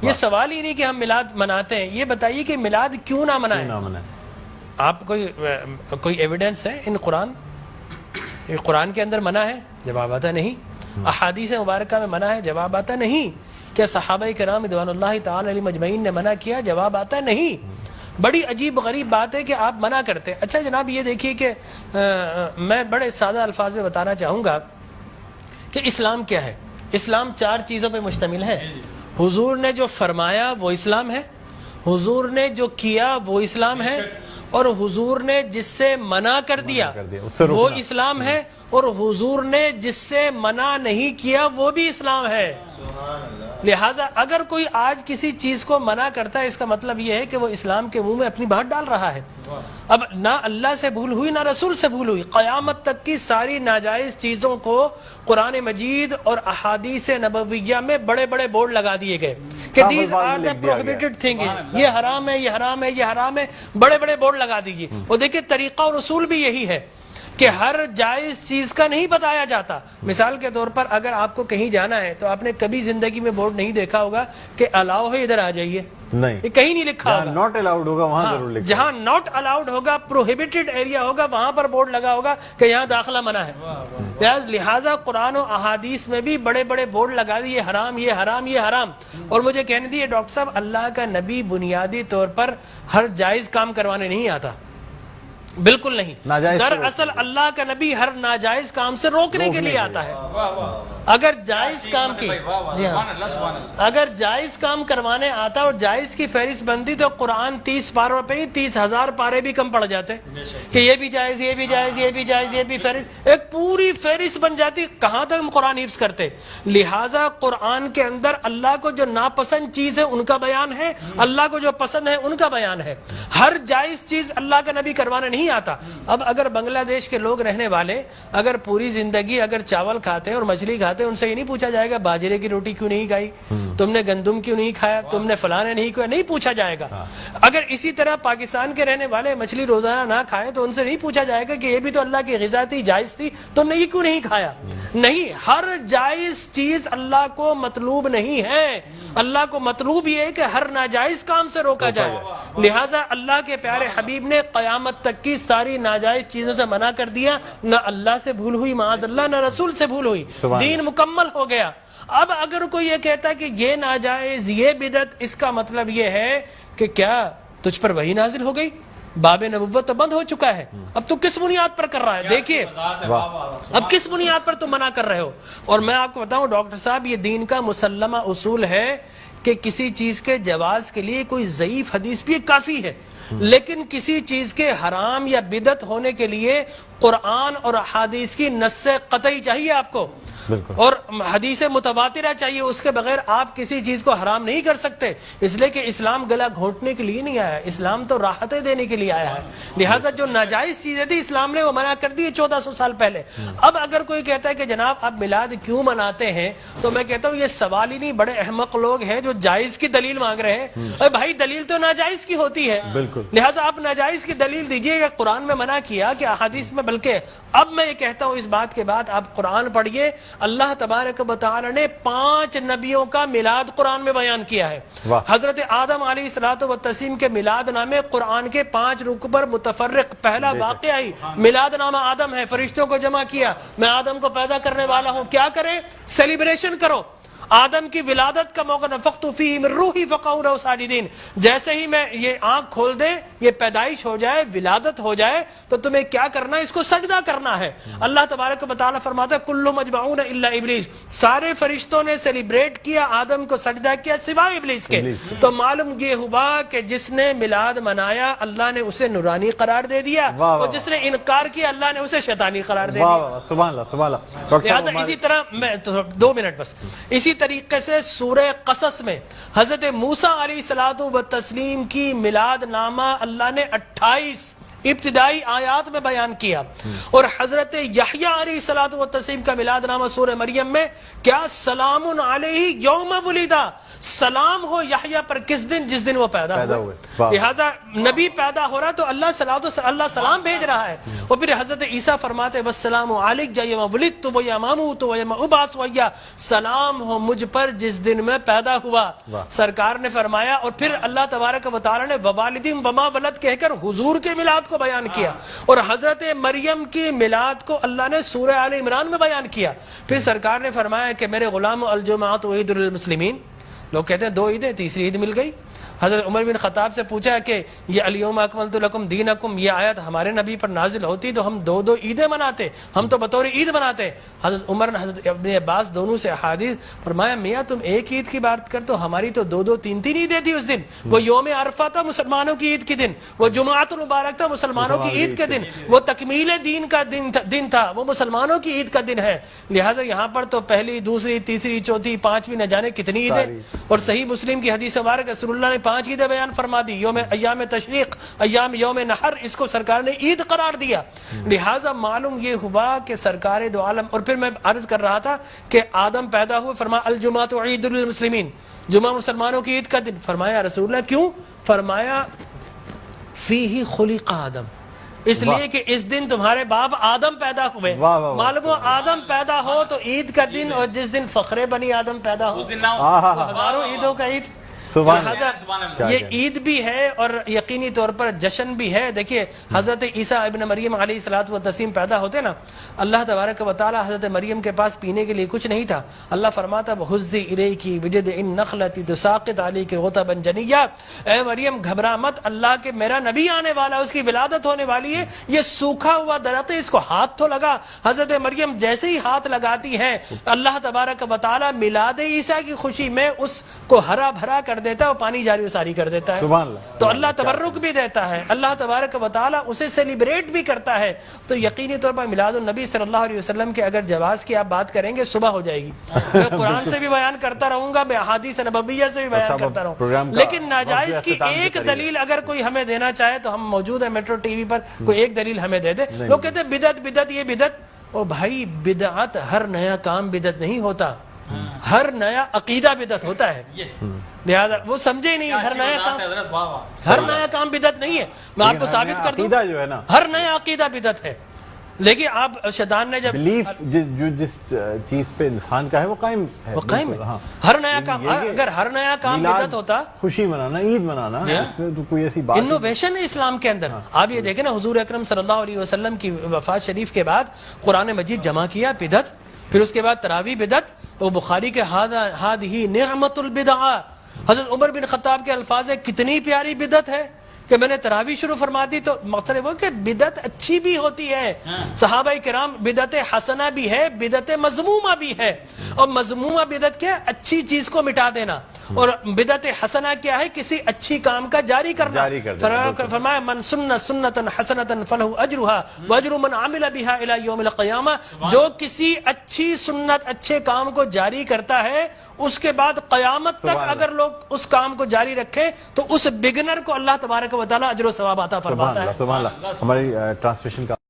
یہ سوال ہی نہیں کہ ہم میلاد مناتے ہیں، یہ بتائیے کہ میلاد کیوں نہ منائیں؟ آپ کوئی ایویڈنس ہے ان قرآن کے اندر منع ہے؟ جواب آتا نہیں۔ احادیث مبارکہ میں منع ہے؟ جواب آتا نہیں۔ کیا صحابہ کرام رضوان اللہ تعالی علیہم اجمعین نے منع کیا؟ جواب آتا نہیں۔ بڑی عجیب غریب بات ہے کہ آپ منع کرتے ہیں۔ اچھا جناب یہ دیکھیے کہ میں بڑے سادہ الفاظ میں بتانا چاہوں گا کہ اسلام کیا ہے۔ اسلام 4 چیزوں پہ مشتمل ہے۔ حضور نے جو فرمایا وہ اسلام ہے، حضور نے جو کیا وہ اسلام ہے، اور حضور نے جس سے منع کر دیا وہ اسلام ہے، اور حضور نے جس سے منع نہیں کیا وہ بھی اسلام ہے۔ لہٰذا اگر کوئی آج کسی چیز کو منع کرتا ہے، اس کا مطلب یہ ہے کہ وہ اسلام کے منہ میں اپنی بات ڈال رہا ہے۔ اب نہ اللہ سے بھول ہوئی نہ رسول سے بھول ہوئی، قیامت تک کی ساری ناجائز چیزوں کو قرآن مجید اور احادیث نبویہ میں بڑے بڑے بورڈ لگا دیے گئے کہ these are the prohibited thing, یہ حرام ہے، یہ حرام ہے، یہ حرام ہے، بڑے بڑے بورڈ لگا دیجیے۔ اور دیکھیں طریقہ اور اصول بھی یہی ہے کہ ہر جائز چیز کا نہیں بتایا جاتا۔ مثال کے طور پر اگر آپ کو کہیں جانا ہے تو آپ نے کبھی زندگی میں بورڈ نہیں دیکھا ہوگا کہ الاؤ ہے ادھر آ جائیے، نہیں، یہ کہیں نہیں لکھا ہوگا۔ ناٹ الاؤڈ ہوگا وہاں ضرور لکھا، جہاں ناٹ الاؤڈ ہوگا، پروہیبٹڈ ایریا ہوگا، وہاں پر بورڈ لگا ہوگا کہ یہاں داخلہ منع ہے۔ لہٰذا قرآن و احادیث میں بھی بڑے بڑے بورڈ لگا دیے، یہ حرام، یہ حرام، یہ حرام۔ اور مجھے کہنے دیے ڈاکٹر صاحب، اللہ کا نبی بنیادی طور پر ہر جائز کام کروانے نہیں آتا، بالکل نہیں۔ دراصل اللہ کا نبی ہر ناجائز کام سے روکنے کے لیے آتا ہے۔ اگر جائز کام کی اگر جائز کام کروانے آتا اور جائز کی فہرست بنتی تو قرآن 30 پاروں پہ ہی 30,000 پارے بھی کم پڑ جاتے کہ یہ بھی جائز، یہ بھی جائز، یہ بھی جائز، یہ بھی فہرست، ایک پوری فہرست بن جاتی۔ کہاں تک ہم قرآن حفظ کرتے؟ لہٰذا قرآن کے اندر اللہ کو جو ناپسند چیز ہے ان کا بیان ہے، اللہ کو جو پسند ہے ان کا بیان ہے۔ ہر جائز چیز اللہ کا نبی کروانے نہیں آتا۔ اب اگر بنگلہ دیش کے لوگ رہنے والے اگر پوری زندگی اگر چاول کھاتے ہیں اور مچھلی کھاتے ہیں، ان سے یہ نہیں پوچھا جائے گا باجرے کی روٹی کیوں نہیں کھائی، تم نے گندم کیوں نہیں کھایا، تم نے فلانے نہیں کھایا، نہیں پوچھا جائے گا۔ اگر اسی طرح پاکستان کے رہنے والے مچھلی روزانہ نہ کھائے تو ان سے نہیں پوچھا جائے گا کہ یہ بھی تو اللہ کی غذا تھی، جائز تھی، تم نے یہ کیوں نہیں کھایا۔ نہیں، ہر جائز چیز اللہ کو مطلوب نہیں ہے، اللہ کو مطلوب یہ ہے کہ ہر ناجائز کام سے روکا جائے۔ لہٰذا اللہ کے پیارے حبیب نے قیامت تک کی ساری ناجائز چیزوں سے منع کر دیا، نہ اللہ سے بھول ہوئی معاذ اللہ، نہ رسول سے بھول ہوئی، دین مکمل ہو گیا۔ اب اگر کوئی یہ کہتا ہے کہ یہ ناجائز، یہ بدعت، اس کا مطلب یہ ہے کہ کیا تجھ پر وحی نازل ہو گئی؟ باب نبوت تو بند ہو چکا ہے، اب تو کس بنیاد پر کر رہا ہے؟ دیکھیے اب کس بنیاد پر تم منع کر رہے ہو۔ اور میں آپ کو بتاؤں ڈاکٹر صاحب، یہ دین کا مسلمہ اصول ہے کہ کسی چیز کے جواز کے لیے کوئی ضعیف حدیث بھی کافی ہے، لیکن کسی چیز کے حرام یا بدعت ہونے کے لیے قرآن اور احادیث کی نص قطعی چاہیے آپ کو، اور حدیث متواترہ چاہیے، اس کے بغیر آپ کسی چیز کو حرام نہیں کر سکتے۔ اس لیے کہ اسلام گلا گھونٹنے کے لیے نہیں آیا ہے، اسلام تو راحتیں دینے کے لیے آیا ہے۔ لہٰذا جو ناجائز چیزیں تھی اسلام نے وہ منع کر دی 1400 سال پہلے۔ اب اگر کوئی کہتا ہے کہ جناب آپ میلاد کیوں مناتے ہیں، تو میں کہتا ہوں یہ سوال ہی نہیں، بڑے احمق لوگ ہیں جو جائز کی دلیل مانگ رہے ہیں۔ ارے بھائی دلیل تو ناجائز کی ہوتی ہے، لہٰذا آپ ناجائز کی دلیل دیجئے گا۔ قرآن میں منع کیا کہ احادیث میں، بلکہ اب میں یہ کہتا ہوں اس بات کے بعد آپ قرآن پڑھیے، اللہ تبارک و تعالی نے 5 نبیوں کا میلاد قرآن میں بیان کیا ہے۔ حضرت آدم علیہ الصلوۃ والتسلیم کے میلاد نامے قرآن کے 5 رکوع پر متفرق پہلا واقعہ ہی میلاد نامہ آدم ہے۔ فرشتوں کو جمع کیا، میں آدم کو پیدا کرنے والا ہوں، کیا کریں؟ سیلیبریشن کرو۔ آدم کی ولادت کا موقع، نفخت فیہ من روحی فقعوا لہ ساجدین، جیسے ہی میں یہ آنکھ کھول دے، یہ پیدائش ہو جائے، ولادت ہو جائے، تو تمہیں کیا کرنا ہے؟ اس کو سجدہ کرنا ہے۔ اللہ تبارک و تعالیٰ فرماتا ہے کل مجمعون الا ابلیس، سارے فرشتوں نے سیلیبریٹ کیا، آدم کو سجدہ کیا سوائے ابلیس کے۔ تو معلوم یہ ہوا کہ جس نے میلاد منایا اللہ نے اسے نورانی قرار دے دیا، اور جس نے انکار کیا اللہ نے اسے شیطانی قرار دے دیا۔ سبحان اللہ سبحان اللہ۔ لہٰذا اسی طرح میں 2 منٹ بس، اسی طریقے سے سورہ قصص میں حضرت موسیٰ علیہ الصلوۃ والتسلیم کی میلاد نامہ اللہ نے 28 ابتدائی آیات میں بیان کیا. اور حضرت یحییٰ علیہ الصلوۃ والتسلیم کا میلاد نامہ سورہ مریم میں کیا سلام علیہ یوم ولدا، سلام ہو یحییٰ پر کس دن؟ جس دن وہ پیدا ہوئے. لہذا نبی پیدا ہو رہا تو اللہ سلام بھیج رہا ہے. اور پھر حضرت عیسیٰ فرماتے والسلام علیک یوم ولدت و یوم اموت و یوم ابعث حیا، سلام ہو مجھ پر جس دن میں پیدا ہوا. سرکار نے فرمایا. اور پھر اللہ تبارک و تعالی نے ووالدین وما ولد کہہ کر حضور کے میلاد کو بیان کیا. اور حضرت مریم کی میلاد کو اللہ نے سورہ آل عمران میں بیان کیا. پھر سرکار نے فرمایا کہ میرے غلام الجمعۃ عید للمسلمین. لوگ کہتے ہیں 2 عیدیں، تیسری عید مل گئی. حضرت عمر بن خطاب سے پوچھا کہ یہ الیوم اکملت لکم دینکم، یہ آیت ہمارے نبی پر نازل ہوتی تو ہم 2 عیدیں مناتے، ہم تو بطور عید مناتے. حضرت عمر نے حضرت ابن عباس دونوں سے احادیث فرمایا میاں تم ایک عید کی بات کر تو ہماری تو 2 3 عیدیں تھی اس دن. وہ یوم عرفہ تھا مسلمانوں کی عید کے دن، وہ جمعۃ المبارک تھا مسلمانوں کی عید کے دن، وہ تکمیل دین کا دن تھا، وہ مسلمانوں کی عید کا دن ہے. لہٰذا یہاں پر تو پہلی، دوسری، تیسری، چوتھی، 5ویں نہ جانے کتنی عیدیں. اور صحیح مسلم کی حدیث مبارک رسول اللہ نے 5 عیدیں بیان فرما دی. ایام تشریق، ایام یوم نحر، اس کو سرکار نے عید قرار دیا. لہٰذا معلوم یہ ہوا کہ سرکار دو عالم. اور پھر میں عرض کر رہا تھا کہ آدم پیدا ہوئے، فرمایا الجمعۃ عید للمسلمین، جمعہ مسلمانوں کی عید کا دن. فرمایا رسول اللہ کیوں؟ فرمایا فیہ خلق آدم، اس لیے کہ اس دن تمہارے باپ آدم پیدا ہوئے. معلوم ہو آدم پیدا ہو تو عید کا دن، اور جس دن فخر بنی آدم پیدا ہو ہزاروں عیدوں کا عید. یہ عید بھی ہے اور یقینی طور پر جشن بھی ہے. دیکھیے حضرت عیسیٰ ابن مریم علیہ الصلوۃ والتسلیم پیدا ہوتے نا، اللہ تبارک و تعالی حضرت مریم کے پاس پینے کے لیے کچھ نہیں تھا. اللہ فرماتا وَهُزِّ إِلَيْكِ بِجِذْعِ النَّخْلَةِ تُسَاقِطْ عَلَيْكِ رُطَبًا جَنِيًّا، اے مریم گھبرا مت، اللہ کے میرا نبی آنے والا، اس کی ولادت ہونے والی ہے. یہ سوکھا ہوا درخت ہے، اس کو ہاتھ تو لگا. حضرت مریم جیسے ہی ہاتھ لگاتی ہے اللہ تبارک و تعالی میلاد عیسیٰ کی خوشی میں اس کو ہرا بھرا کر دیتا ہے اور پانی جاری و ساری کر دیتا ہے. تو اللہ تبرک بھی دیتا ہے، اللہ تبارک و تعالی اسے سیلیبریٹ بھی کرتا ہے. تو یقینی طور پر میلاد النبی صلی اللہ علیہ وسلم کے اگر جواز کی آپ بات کریں گے صبح ہو جائے گی. میں قرآن سے بھی بیان کرتا رہوں گا، میں احادیث نبویہ سے بھی بیان کرتا رہوں، لیکن ناجائز کی ایک دلیل اگر کوئی ہمیں دینا چاہے تو ہم موجود ہیں میٹرو ٹی وی پر، کوئی ایک دلیل ہمیں دے دے. لوگ کہتے ہیں بدعت بدعت، یہ بدعت. او بھائی بدعت، ہر نیا کام بدعت نہیں ہوتا، ہر نیا عقیدہ بدعت ہوتا ہے. لہذا وہ سمجھے نہیں، ہر نیا کام بدعت نہیں ہے. میں آپ کو ثابت کر دوں ہر نیا عقیدہ بدعت ہے. لیکن آپ شیطان نے جب جو جس چیز پہ انسان کا ہے وہ قائم ہے، ہر نیا کام، اگر ہر نیا کام بدعت ہوتا، خوشی منانا، عید منانا، اس میں تو کوئی ایسی بات انوویشن ہے اسلام کے اندر. آپ یہ دیکھیں نا حضور اکرم صلی اللہ علیہ وسلم کی وفات شریف کے بعد قرآن مجید جمع کیا، بدعت. پھر اس کے بعد تراویح بدعت. وہ بخاری کے ہذہ نعمت البدع. حضرت عمر بن خطاب کے الفاظ ہے کتنی پیاری بدعت ہے کہ میں نے تراویح شروع فرما دی. تو مقصد وہ کہ بدعت اچھی بھی ہوتی ہے. صحابہ کرام بدعت حسنہ بھی ہے، بدعت مذمومہ بھی ہے. اور مذمومہ بدعت کیا ہے؟ اچھی چیز کو مٹا دینا. اور بدعت حسنہ کیا ہے؟ کسی اچھی کام کا جاری کرنا. فرمایا من سن سنتا حسنتا فلہ اجرھا واجر من عمل بھا الی یوم القیامہ. جو کسی اچھی سنت، اچھے کام کو جاری کرتا ہے، اس کے بعد قیامت تک اگر لوگ اس کام کو جاری رکھیں تو اس بگنر کو اللہ تبارک و تعالی اجر و ثواب عطا فرماتا ہے. ہماری ٹرانسمیشن کا